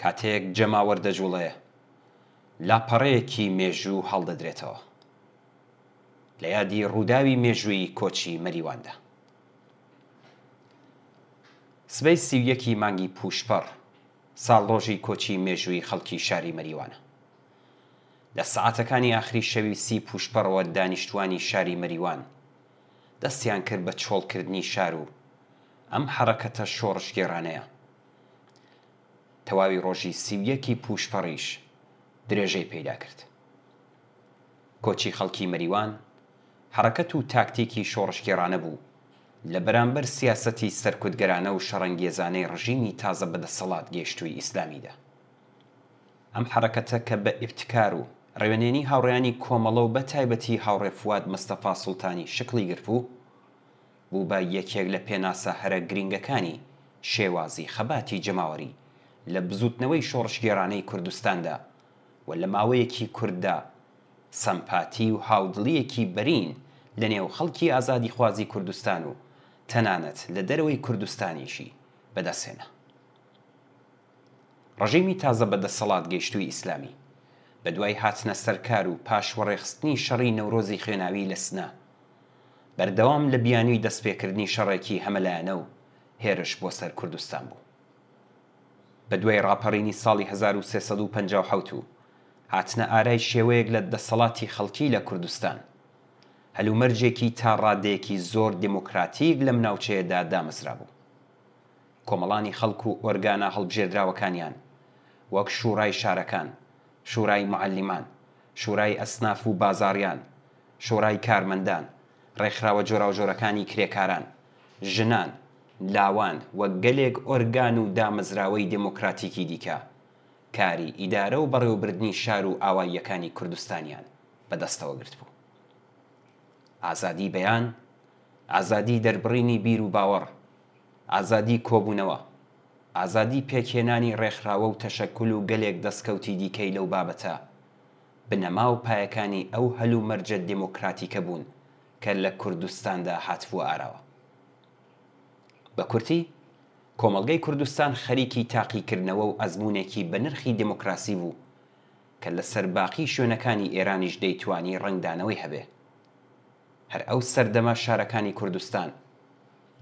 کاتێک جەماوەردەجوڵێ لاپەڕەیەکی مێژوو هەڵدەدرێتەوە لە یادی ڕووداوی مێژووی کۆچی مەریواندا. سبەی 31 مانگی پوشپەڕ ساڵڕۆژی کۆچی مێژووی خەڵکی شاری مەریوانە. لە سەعاتەکانی ئاخری شەوی 30 پوشپەڕەوە دانیشتوانی شاری مەریوان دەستیان کرد بە چۆڵکردنی شار و ئەم حەرەکەتە شۆڕشگێڕانەیە. تەواوی ڕۆژی 31 پوشپەڕیش درێژەی پەیدا کرد. کۆچی خەڵکی مەریوان حەرەکەت و تاکتیکی شۆڕشگێڕانە بوو لە بەرامبەر سیاسەتی سەرکوتگەرانە و شەڕەنگێزانەی ڕژیمی تازە بەدەسەڵات گەیشتووی ئیسلامیدا. ئەم حەرەکەتە کە بە ئیبتکار و ڕێوەنێنی هاوڕێیانی کۆمەڵە و بە تایبەتی هاوڕێ فواد مستەفا سوڵتانی شکلی گرتبوو بوو بە یەکێک لە پێناسە هەرە گرنگەکانی شێوازی خەباتی جەماوەری لە بزوتنەوەی شۆڕشگێڕانەی کوردستاندا و لە ماوەیەکی کورددا سەمپاتی و هاودڵیەکی بەرین لە نێو خەڵکی ئازادی خوازی کوردستان و تەنانەت لە دەرەوەی کوردستانیشی بەدەستهێنا. ڕژیمی تازە بەدەسەڵات گەیشتووی ئیسلامی بە دوای هاتنە سەرکار و پاشوەڕێخستنی شەڕی نەورۆزی خوێناوی لە سنە بەردەوام لە بیانووی دەستپێکردنی شەڕێکی هەمەلایەنە و هێرش بۆ سەر کوردستان بوو. بە دوای ڕاپەڕینی ساڵی 1357 و هاتنە ئارای شێوەیەک لە دەسەڵاتی خەڵکی لە کوردستان هەلومەرجێکی تا ڕادەیەکی زۆر دموکراتیک لەم ناوچەیەدا دامەزرا بوو. کۆمەڵانی خەڵک و ئۆرگانە هەڵبژێردراوەکانیان وەک شوڕای شارەکان، شوڕای معەلیمان، شوڕای ئەسناف و بازاڕیان، شوڕای کارمەندان، ڕێکخراوە جۆراوجۆرەکانی کرێکاران، ژنان، لاوان وەک گەلێک ئۆرگان و دامەزراوەی دموکراتیکی دیکە کاری ئیدارە و بەڕێوەبردنی شار و ئاواییەکانی کوردستانیان بەدەستەوە گرت بوو. ئازادی بەیان، ئازادی دەربڕینی بیر و باوەڕ، ئازادی کۆبوونەوە، ئازادی پێکهێنانی ڕێکخراوە و تەشەکل و گەلێک دەستکەوتی دیکەی لەو بابەتە بنەما و پایەکانی ئەو هەلومەرجە دموکراتیکە بوون کە لە کوردستاندا هاتبووە ئاراوە. بە کورتی کۆمەڵگەی کوردستان خەریکی تاقیکردنەوە و ئەزموونێکی بە نرخی دموکراسی بوو کە لەسەر باقی شوێنەکانی ئێرانیش دەیتوانی ڕنگدانەوەی هەبێ. هەر ئەو سەردەما شارەکانی کوردستان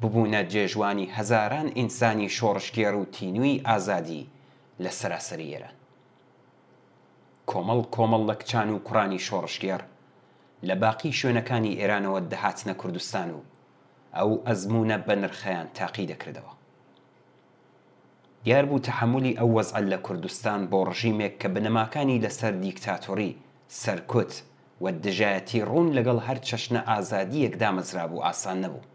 ببوونە جێژوانی هەزاران ئینسانی شۆڕشگێڕ و تینووی ئازادی لە سەراسەری ئێران. کۆمەڵ کۆمەڵ لە کچان و کوڕانی شۆڕشگێڕ لە باقی شوێنەکانی ئێرانەوە دەهاتنە کوردستان و ئەو ئەزموونە بە نرخەیان تاقی دەکردەوە. دیار بوو تەحمولی ئەو وەزعە لە کوردستان بۆ ڕژیمێک کە بنەماکانی لەسەر دیکتاتۆری سەرکوت و دژایەتی ڕوون لەگەڵ هەر چەشنە ئازادیەک دامەزرا بوو ئاسان نەبوو.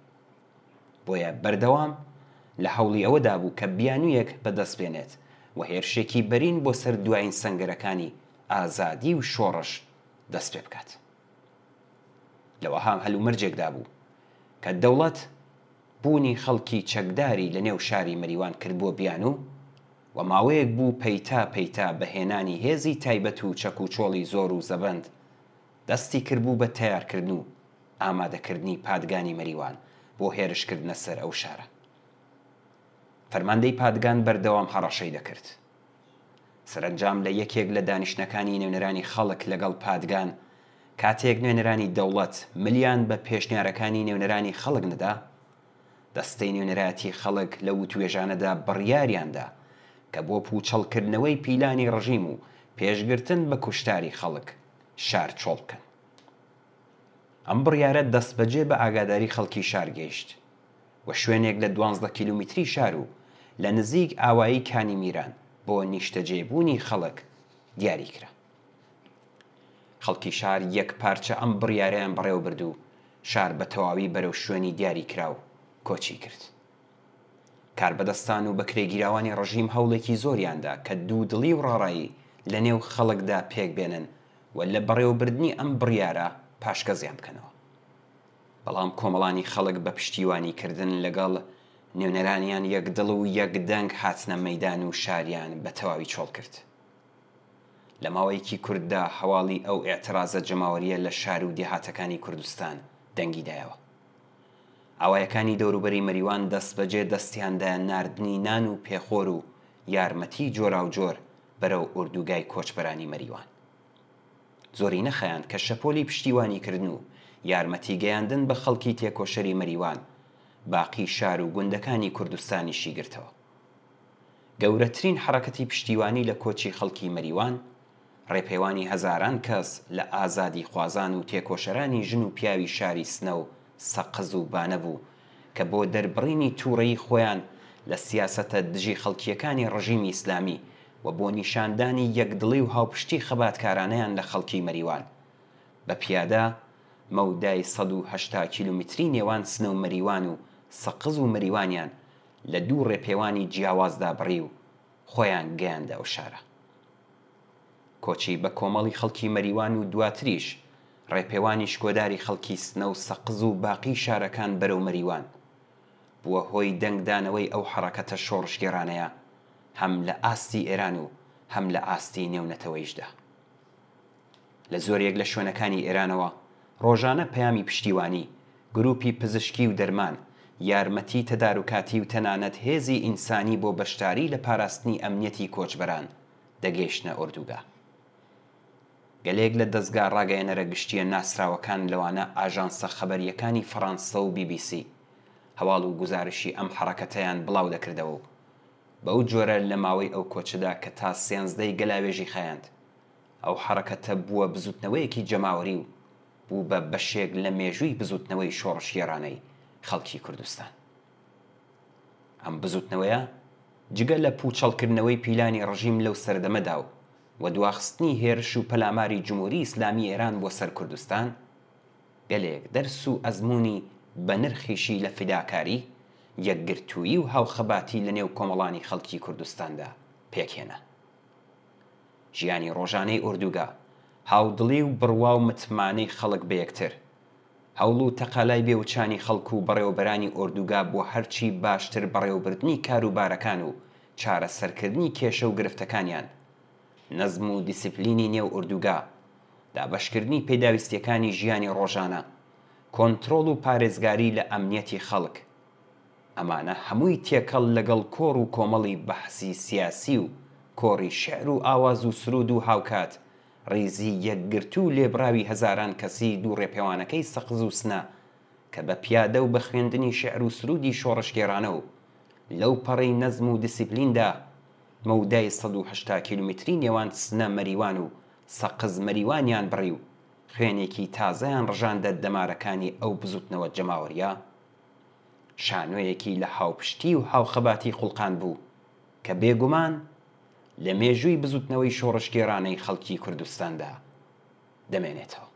بۆیە بەردەوام لە هەوڵی ئەوەدا بوو کە بیانوویەک بەدەست بێنێت و هێرشێکی بەرین بۆ سەر دوایین سەنگەرەکانی ئازادی و شۆڕش دەست پێ بکات. لەوەها هەلومەرجێکدا بوو کە دەوڵەت بوونی خەڵکی چەکداری لە نێو شاری مەریوان کرد بۆ بیانوو و ماوەیەک بوو پەیتا پەیتا بەهێنانی هێزی تایبەت و چەک و چۆڵی زۆر و زەبەند دەستی کردبوو بە تەیارکردن و ئامادەکردنی پادگانی مەریوان بۆ هێرشکردنە سەر ئەو شارە. فەرماندەی پادگان بەردەوام هەڕەشەی دەکرد. سەرنجام لە یەکێک لە دانیشتەکانی نوێنەرانی خەڵک لەگەڵ پادگان کاتێک نوێنەرانی دەوڵەت ملیان بە پێشنیارەکانی نوێنەرانی خەڵک نەدا، دەستەی نوێنەراتی خەڵک لە وتوێژانەدا بڕیاریاندا کە بۆ پوچەڵکردنەوەی پیلانی ڕژیم و پێشگرتن بە کوشتاری خەڵک شار چۆڵ بکەن. ئەم بڕیارە دەستبەجێ بە ئاگاداری خەڵکی شار گەیشت و شوێنێک لە 12 کیلومتری شار و لە نزیک ئاوایی کانی میران بۆ نیشتەجێبوونی خەڵک دیاری کرا. خەڵکی شار یەک پارچە ئەم بڕیارەیان بەڕێوە برد و شار بە تەواوی بەرەو شوێنی دیاری کراو کۆچی کرد. کاربەدەستان و بەکرێگیراوانی ڕژیم هەوڵێکی زۆریاندا کە دوودڵی و ڕاڕایی لە نێو خەڵکدا پێک بێنن و لە بەڕێوەبردنی ئەم بڕیارە پاشگەزیان بکەنەوە. بەڵام کۆمەڵانی خەڵک بە پشتیوانیکردن لەگەڵ نێونەرانیان یەکدڵ و یەکدەنگ هاتنە مەیدان و شاریان بە تەواوی چۆڵ کرد. لە ماوەیەکی کورددا هەواڵی ئەو ئێعترازە جەماوەریە لە شار و دێهاتەکانی کوردستان دەنگی دایەوە. ئاوایەکانی دەوروبەری مەریوان دەست بەجێ دەستیاندایە ناردنی نان و پێخۆر و یارمەتی جۆراوجۆر بەرەو ئوردوگای کۆچبەرانی مەریوان. زۆری نەخەیان کە شەپۆلی پشتیوانیکردن و یارمەتی گەیاندن بە خەڵکی تێکۆشەری مەریوان باقی شار و گوندەکانی کوردستانیشی گرتەوە. گەورەترین حرەکەتی پشتیوانی لە کۆچی خەڵکی مەریوان ڕێپەیوانی هەزاران کەس لە ئازادی خوازان و تێکۆشەرانی ژن و پیاوی شاری سنە و سەقز و بانە بوو کە بۆ دەربڕینی تووڕەیی خۆیان لە سیاسەتە دژی خەڵکیەکانی ڕژیمی ئیسلامی و بۆ نیشاندانی یەکدڵی و هاوپشتی خەباتکارانەیان لە خەڵکی مەریوان بە پیادە مەودای 180 کیلومتری نێوان سنە و مەریوان و سەقز و مەریوانیان لە دوو ڕێپەیوانی جیاوازدا بڕی و خۆیان گەیاندە ئەو شارە. کۆچی بە کۆمەڵی خەڵکی مەریوان و دواتریش ڕێپەیوانی شکۆداری خەڵکی سنە و سەقز و باقی شارەکان بەرەو مەریوان بووە هۆی دەنگدانەوەی ئەو حرەکەتە شۆڕشگێڕانەیە هەم لە ئاستی ئێران و هەم لە ئاستی نێونەتەوەیشدا. لە زۆرێک لە شوێنەکانی ئێرانەوە ڕۆژانە پەیامی پشتیوانی، گروپی پزیشکی و دەرمان، یارمەتی تەدارکاتی و تەنانەت هێزی ئینسانی بۆ بەشداری لە پاراستنی ئەمنیەتی کۆچبەران دەگەیشتنە ئوردوگا. گەلێک لە دەستگا ڕاگەیەنەرە گشتیە ناسراوەکان لەوانە ئاژانسە خەبەریەکانی فەڕەنسە و BBC هەواڵ و گوزارشی ئەم حرەکەتەیان بڵاو دەکردەوە و بەو جۆرە لە ماوەی ئەو کۆچەدا کە تا 13 گەلاوێژی خەیاند ئەو حرەکەتە بووە بزوتنەوەیەکی جەماوەری و بوو بە بەشێک لە مێژووی بزوتنەوەی شۆڕشگێڕانەی خەڵکی کوردستان. ئەم بزوتنەوەیە جگە لە پوچەڵکردنەوەی پیلانی ڕژیم لەو سەردەمەدا و دواخستنی هێرش و پەلاماری جمهوری ئیسلامی ئێران بۆ سەر کوردستان گەلێک دەرس و ئەزموونی بە نرخیشی لە فیداکاری، یەکگرتووی و هاوخەباتی لە نێو کۆمەڵانی خەڵکی کوردستاندا پێکهێنا. ژیانی ڕۆژانەی ئوردوگا هاودڵی و بڕوا و متمانەی خەڵک بە یەکتر، هەوڵ و تەقالای بێوچانی خەڵک و بەڕێوەبەرانی ئوردوگا بۆ هەرچی باشتر بەڕێوەبردنی کاروبارەکان و چارەسەرکردنی کێشە و گرفتەکانیان، نەزم و دیسیپلینی نێو ئوردوگا، دابەشکردنی پێداویستیەکانی ژیانی ڕۆژانە، کۆنترۆڵ و پارێزگاری لە ئەمنیەتی خەڵک، ئەمانە هەمووی تێکەڵ لەگەڵ کۆڕ و کۆمەڵی بەحسی سیاسی و کۆڕی شێعر و ئاواز و سرود و هاوکات ڕیزی یەکگرتوو لێبراوی هەزاران کەسی دوو ڕێپەیوانەکەی سەقز و سنە کە بە پیادە و بە خوێندنی شێعر و سرودی شۆڕشگێڕانە و لەو پەڕەی نەزم و دیسیپلیندا مەودای 180 کیلومتری نێوان سنە مەریوان و سەقز مەریوانیان بڕی و خوێنێکی تازەیان ڕژاندە دەمارەکانی ئەو بزوتنەوە جەماوەریە، شانۆیەکی لە هاوپشتی و هاوخەباتی خوڵقان بوو کە بێگومان لە مێژووی بزوتنەوەی شۆڕشگێڕانەی خەڵکی کوردستاندا دەمێنێتەوە.